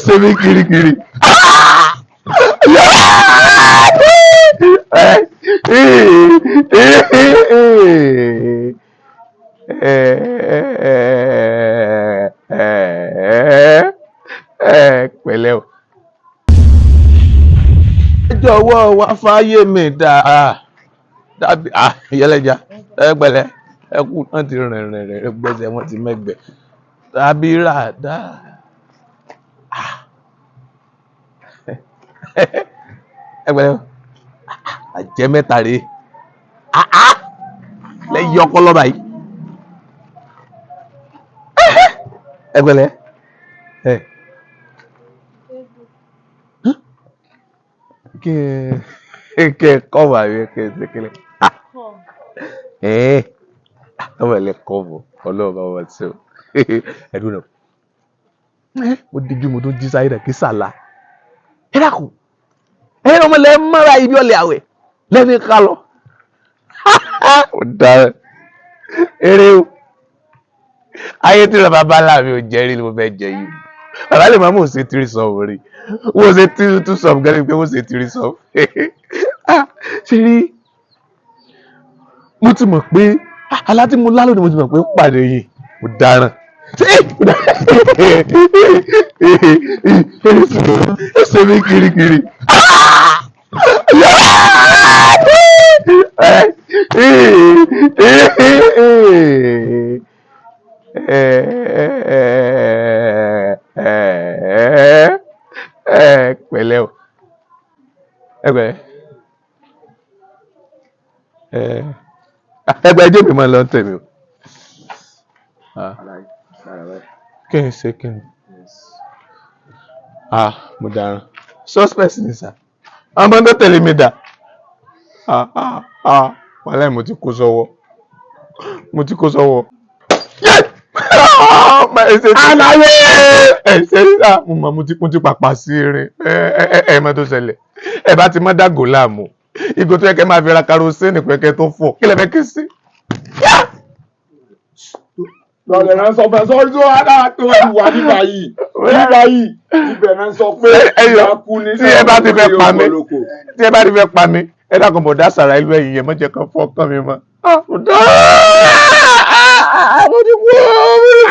ṣe mí kirikiri. Pẹ̀lẹ́ o. Jọ̀wọ́ wá fáyé mi dàbí ìyẹlẹjà ẹgbẹ̀lẹ́ ẹkú náà ti rìn gbẹ́sẹ̀ wọn ti mẹ́gbẹ̀ tàbí rà dá. Ẹgbẹ̀lẹ́ àjẹ́ mẹ́ta rèé lẹ́yìn ọkọ lọ́ba yìí. Ẹgbẹ̀lẹ́ que como había que se que le no le como Ọlọ́run bá wọn ṣe o ẹdùn náà mo dijú mo tún jí sáyé rẹ kí sàlá ẹ dákun ẹ ọmọ lẹ mọra ibi ọlẹ àwẹ lẹni ká lọ ó dára eré o ayé tí bàbá láàmì ò jẹrí ni mo fẹ́ jẹ yìí bàbá lè máa mú ṣe tírí sọ orí wọ́n ṣe tú sọ gẹ́gẹ́ pé wọ́n ṣe tírí sọ ṣe rí mo ti mọ̀ pé alá tí mo lálò ni mo ti mọ̀ pé ó pàdé yìí mo dáràn ṣe mí kirikiri pẹ̀lẹ́ o ẹgbẹ́ ẹjọ́ mi máa lọ tẹ̀mí o kí n ṣe kí n mo dáràn suspect ni sà ọmọ tó tẹ̀lé mi dà wàhálà mo ti kó sọ́wọ́ àlàyé ẹsẹ̀ nígbà mo ti pàpà sí eré ẹ mọ́ tó ṣẹlẹ̀ ẹ bá ti mọ́ dàgò láàmú ìgò tó yẹ kẹ́ máa fi ra karosíìnì pẹ́kẹ́ tó fọ̀ kí lẹ fẹ́ ké sí. lọ́lẹ̀ náà sọ fẹ́ sọ́rí tó wá dára tó wà nígbà yìí ibẹ̀ náà sọ pé ìyá kú ní tí ẹ bá ti fẹ́ pa mí ẹ dákun bọ̀ dá sàrà ìlú ẹ̀yìn yẹn mọ́jẹ́ kan fọ́ọ̀kan mi mọ́.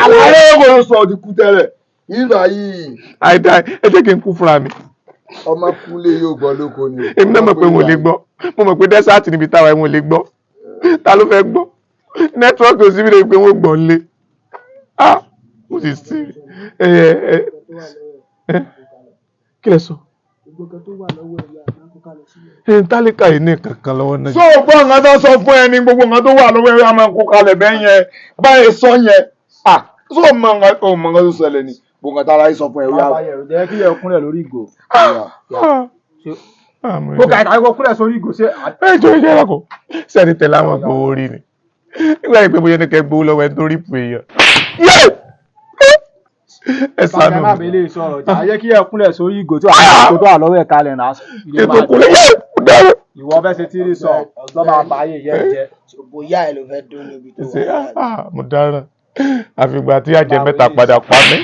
àlàyé kò sọ ti kú tẹ́lẹ̀ nígbà yìí. àìdá ẹ jẹ́ kí n kú fúnra mi. ọmọ kúlé yóò gbọ́ lóko ni. èmi náà mọ̀ pé mo lè gbọ́ mo mọ̀ pé dẹ́sàtì níbi táwa ẹ̀ mo lè gbọ́ ta ló fẹ́ gbọ́ nẹ́tíwọ́ọ̀kì òsì mi lè pé wọ́n gbọ́ lé mo sì sí kí lẹ sọ. Tálíkà yìí ní kankan lọ́wọ́ náà. sọ gbọ́ nǹkan tó sọ fún ẹ ní gbogbo nǹkan tó wà lọ́wọ́ ẹ máa kó kalẹ̀ bẹ́ẹ̀ yẹn báyìí sọ yẹn sọ mọ nǹkan tó ṣẹlẹ̀ ni gbogbo nǹkan tára yìí sọ fún ẹ. jẹ́ kí ẹ kúnlẹ̀ lórí ìgò. kó kàkà kó kúnlẹ̀ sórí ìgò ṣe. ẹ jọ ìjọ ẹ̀rọ kò sẹ́ni tẹ̀lé àwọn gbowó rí ni nígbà yìí pé bóyá ní kẹ́ gbowó lọ́wọ́ ẹ tó rí pè yàn. ẹ sànù. bàbá mi lè sọ̀rọ̀ jà jẹ́ kí ẹ kúnlẹ̀ sórí ìgò tó wà lọ́wọ́ ẹ̀ kalẹ̀ náà. ètò kúnlẹ̀ yẹ dára. ìwọ fẹ́ ṣe tírí sọ lọ́ba àbáyé yẹ jẹ. bóyá ẹ ló fẹ́ dún níbi tó wà. mo dára àfìgbà tí àjẹ mẹ́ta padà pa mí.